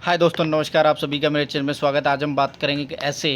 हाय दोस्तों, नमस्कार। आप सभी का मेरे चैनल में स्वागत है। आज हम बात करेंगे कि ऐसे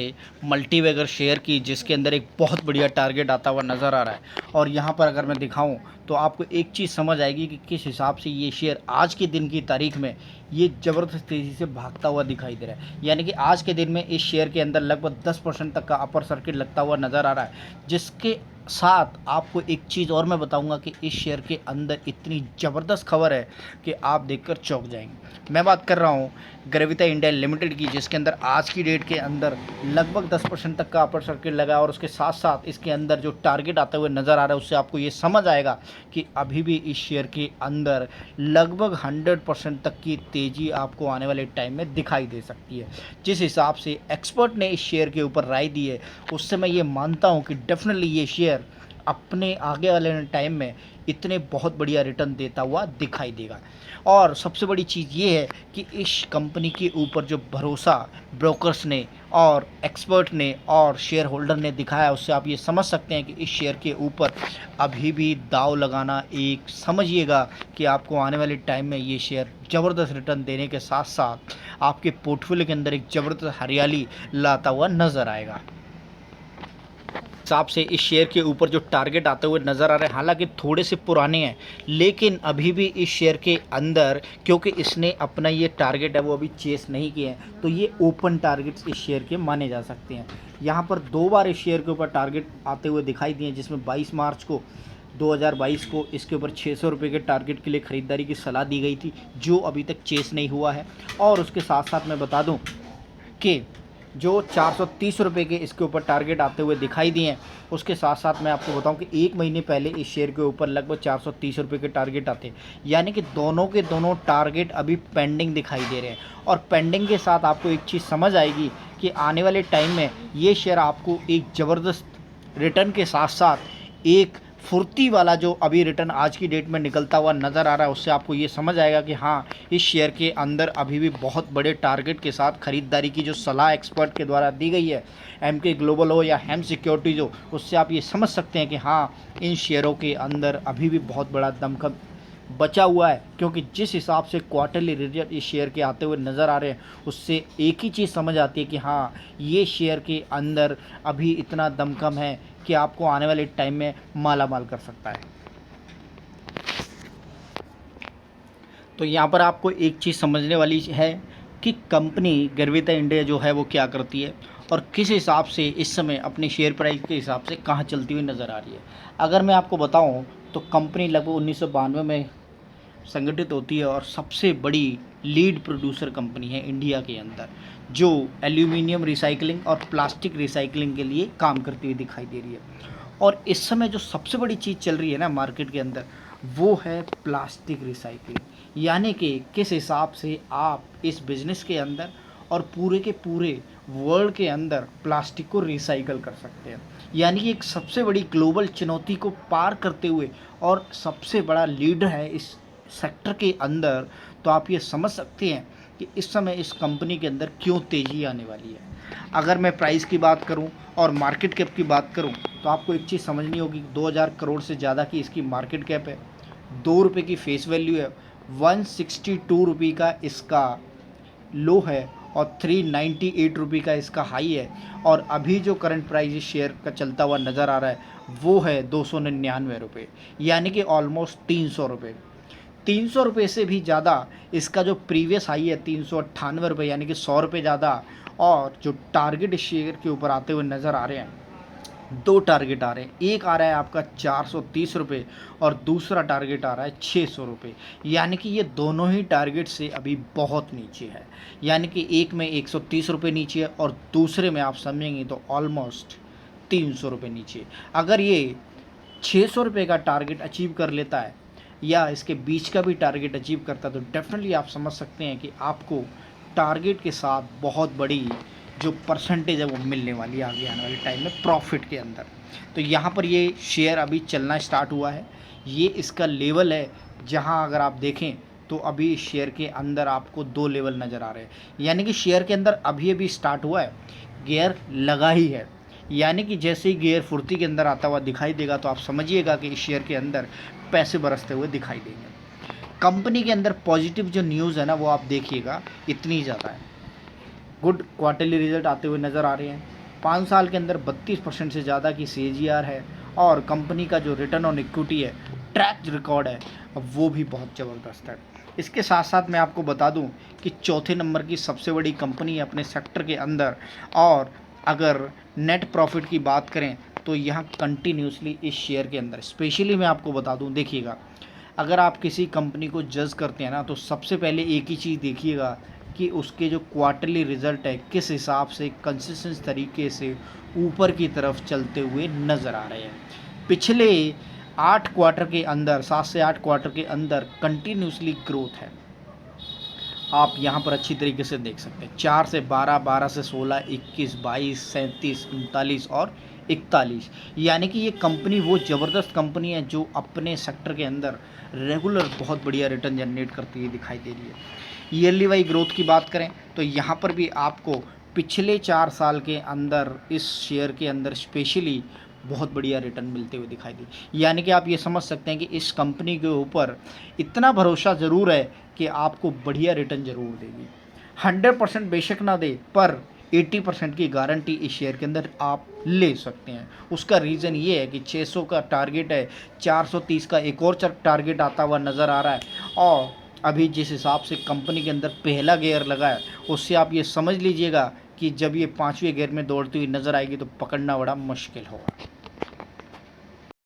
मल्टीबैगर शेयर की जिसके अंदर एक बहुत बढ़िया टारगेट आता हुआ नज़र आ रहा है। और यहाँ पर अगर मैं दिखाऊं तो आपको एक चीज़ समझ आएगी कि किस हिसाब से ये शेयर आज के दिन की तारीख में ये ज़बरदस्त तेज़ी से भागता हुआ दिखाई दे रहा है। यानी कि आज के दिन में इस शेयर के अंदर लगभग 10% तक का अपर सर्किट लगता हुआ नज़र आ रहा है। जिसके साथ आपको एक चीज़ और मैं बताऊंगा कि इस शेयर के अंदर इतनी ज़बरदस्त खबर है कि आप देखकर चौंक जाएंगे। मैं बात कर रहा हूं ग्रेविटा इंडिया लिमिटेड की, जिसके अंदर आज की डेट के अंदर लगभग 10% तक का अपर सर्किट लगा है। और उसके साथ साथ इसके अंदर जो टारगेट आते हुए नज़र आ रहा है उससे आपको ये समझ आएगा कि अभी भी इस शेयर के अंदर लगभग 100% तक की तेज़ी आपको आने वाले टाइम में दिखाई दे सकती है। जिस हिसाब से एक्सपर्ट ने इस शेयर के ऊपर राय दी है उससे मैं ये मानता हूँ कि डेफिनेटली ये शेयर अपने आगे वाले टाइम में इतने बहुत बढ़िया रिटर्न देता हुआ दिखाई देगा। और सबसे बड़ी चीज़ ये है कि इस कंपनी के ऊपर जो भरोसा ब्रोकर्स ने और एक्सपर्ट ने और शेयर होल्डर ने दिखाया उससे आप ये समझ सकते हैं कि इस शेयर के ऊपर अभी भी दाव लगाना एक समझिएगा कि आपको आने वाले टाइम में ये शेयर ज़बरदस्त रिटर्न देने के साथ साथ आपके पोर्टफोलियो के अंदर एक ज़बरदस्त हरियाली लाता हुआ नज़र आएगा। हिसाब से इस शेयर के ऊपर जो टारगेट आते हुए नज़र आ रहे हैं, हालांकि थोड़े से पुराने हैं, लेकिन अभी भी इस शेयर के अंदर क्योंकि इसने अपना ये टारगेट है वो अभी चेस नहीं किए हैं, तो ये ओपन टारगेट्स इस शेयर के माने जा सकते हैं। यहाँ पर 2 बार इस शेयर के ऊपर टारगेट आते हुए दिखाई दिए, जिसमें 22 मार्च को 2022 को इसके ऊपर 600 रुपये के टारगेट के लिए ख़रीदारी की सलाह दी गई थी, जो अभी तक चेस नहीं हुआ है। और उसके साथ साथ मैं बता दूँ कि जो 430 रुपये के इसके ऊपर टारगेट आते हुए दिखाई दिए हैं, उसके साथ साथ मैं आपको बताऊं कि 1 महीने पहले इस शेयर के ऊपर लगभग 430 रुपये के टारगेट आते हैं। यानी कि दोनों के दोनों टारगेट अभी पेंडिंग दिखाई दे रहे हैं। और पेंडिंग के साथ आपको एक चीज़ समझ आएगी कि आने वाले टाइम में ये शेयर आपको एक ज़बरदस्त रिटर्न के साथ साथ एक फुर्ती वाला जो अभी रिटर्न आज की डेट में निकलता हुआ नज़र आ रहा है, उससे आपको ये समझ आएगा कि हाँ, इस शेयर के अंदर अभी भी बहुत बड़े टारगेट के साथ ख़रीदारी की जो सलाह एक्सपर्ट के द्वारा दी गई है, एमके ग्लोबल हो या हेम सिक्योरिटीज़ हो, उससे आप ये समझ सकते हैं कि हाँ, इन शेयरों के अंदर अभी भी बहुत बड़ा दमखम बचा हुआ है। क्योंकि जिस हिसाब से क्वार्टरली रिजल्ट इस शेयर के आते हुए नज़र आ रहे हैं, उससे एक ही चीज़ समझ आती है कि हाँ, ये शेयर के अंदर अभी इतना दमखम है कि आपको आने वाले टाइम में माला माल कर सकता है। तो यहाँ पर आपको एक चीज़ समझने वाली है कि कंपनी ग्रेविटा इंडिया जो है वो क्या करती है और किस हिसाब से इस समय अपने शेयर प्राइस के हिसाब से कहाँ चलती हुई नज़र आ रही है। अगर मैं आपको बताऊँ तो कंपनी लगभग 1992 में संगठित होती है और सबसे बड़ी लीड प्रोड्यूसर कंपनी है इंडिया के अंदर, जो एल्यूमिनियम रिसाइकलिंग और प्लास्टिक रिसाइकलिंग के लिए काम करती हुई दिखाई दे रही है। और इस समय जो सबसे बड़ी चीज़ चल रही है ना मार्केट के अंदर, वो है प्लास्टिक रिसाइकलिंग। यानी कि किस हिसाब से आप इस बिज़नेस के अंदर और पूरे के पूरे वर्ल्ड के अंदर प्लास्टिक को रिसाइकल कर सकते हैं। यानी कि एक सबसे बड़ी ग्लोबल चुनौती को पार करते हुए और सबसे बड़ा लीडर है इस सेक्टर के अंदर। तो आप ये समझ सकते हैं कि इस समय इस कंपनी के अंदर क्यों तेज़ी आने वाली है। अगर मैं प्राइस की बात करूं और मार्केट कैप की बात करूं तो आपको एक चीज़ समझनी होगी, 2000 करोड़ से ज़्यादा की इसकी मार्केट कैप है, 2 रुपये की फेस वैल्यू है, 162 रुपये का इसका लो है और 398 रुपये का इसका हाई है। और अभी जो करंट प्राइस इस शेयर का चलता हुआ नज़र आ रहा है वो है 299 रुपये, यानी कि ऑलमोस्ट 300 रुपये। 300 रुपये से भी ज़्यादा इसका जो प्रीवियस हाई है 398 रुपये, यानी कि 100 रुपये ज़्यादा। और जो टारगेट इस शेयर के ऊपर आते हुए नज़र आ रहे हैं, 2 टारगेट आ रहे हैं। एक आ रहा है आपका 430 रुपये और दूसरा टारगेट आ रहा है 600 रुपये। यानी कि ये दोनों ही टारगेट से अभी बहुत नीचे है। यानी कि एक में 130 रुपये नीचे है और दूसरे में आप समझेंगे तो ऑलमोस्ट 300 रुपये नीचे। अगर ये 600 रुपये का टारगेट अचीव कर लेता है या इसके बीच का भी टारगेट अचीव करता है, तो डेफिनेटली आप समझ सकते हैं कि आपको टारगेट के साथ बहुत बड़ी जो परसेंटेज है वो मिलने वाली है आगे आने वाले टाइम में प्रॉफिट के अंदर। तो यहाँ पर ये शेयर अभी चलना स्टार्ट हुआ है। ये इसका लेवल है जहाँ अगर आप देखें तो अभी शेयर के अंदर आपको 2 लेवल नज़र आ रहे हैं। यानी कि शेयर के अंदर अभी अभी स्टार्ट हुआ है, गियर लगा ही है। यानी कि जैसे ही गियर फुर्ती के अंदर आता हुआ दिखाई देगा तो आप समझिएगा कि इस शेयर के अंदर पैसे बरसते हुए दिखाई देंगे। कंपनी के अंदर पॉजिटिव जो न्यूज़ है ना वो आप देखिएगा इतनी ज़्यादा है। गुड क्वार्टरली रिजल्ट आते हुए नज़र आ रहे हैं। 5 साल के अंदर 32% से ज़्यादा की CAGR है और कंपनी का जो रिटर्न ऑन इक्विटी है, ट्रैक रिकॉर्ड है, वो भी बहुत ज़बरदस्त है। इसके साथ साथ मैं आपको बता दूं कि चौथे नंबर की सबसे बड़ी कंपनी है अपने सेक्टर के अंदर, और अगर नेट प्रॉफिट की बात करें तो यहाँ कंटिन्यूसली इस शेयर के अंदर स्पेशली मैं आपको बता दूं, देखिएगा अगर आप किसी कंपनी को जज करते हैं ना तो सबसे पहले एक ही चीज़ देखिएगा कि उसके जो क्वार्टरली रिज़ल्ट है किस हिसाब से कंसिस्टेंट तरीके से ऊपर की तरफ चलते हुए नज़र आ रहे हैं। पिछले 8 क्वार्टर के अंदर, 7 से 8 क्वार्टर के अंदर कंटिन्यूसली ग्रोथ है। आप यहाँ पर अच्छी तरीके से देख सकते हैं 4 से 12, 12 से 16, 21, 22, 37, 39 और 41। यानी कि ये कंपनी वो ज़बरदस्त कंपनी है जो अपने सेक्टर के अंदर रेगुलर बहुत बढ़िया रिटर्न जनरेट करती हुई दिखाई दे रही है। ईयरली वाई ग्रोथ की बात करें तो यहाँ पर भी आपको पिछले 4 साल के अंदर इस शेयर के अंदर स्पेशली बहुत बढ़िया रिटर्न मिलते हुए दिखाई दी। यानी कि आप ये समझ सकते हैं कि इस कंपनी के ऊपर इतना भरोसा ज़रूर है कि आपको बढ़िया रिटर्न ज़रूर देगी। 100% बेशक ना दे, पर 80% की गारंटी इस शेयर के अंदर आप ले सकते हैं। उसका रीज़न ये है कि 600 का टारगेट है, 430 का एक और टारगेट आता हुआ नज़र आ रहा है, और अभी जिस हिसाब से कंपनी के अंदर पहला गियर लगा है उससे आप ये समझ लीजिएगा कि जब ये 5वें गियर में दौड़ती हुई नज़र आएगी तो पकड़ना बड़ा मुश्किल होगा।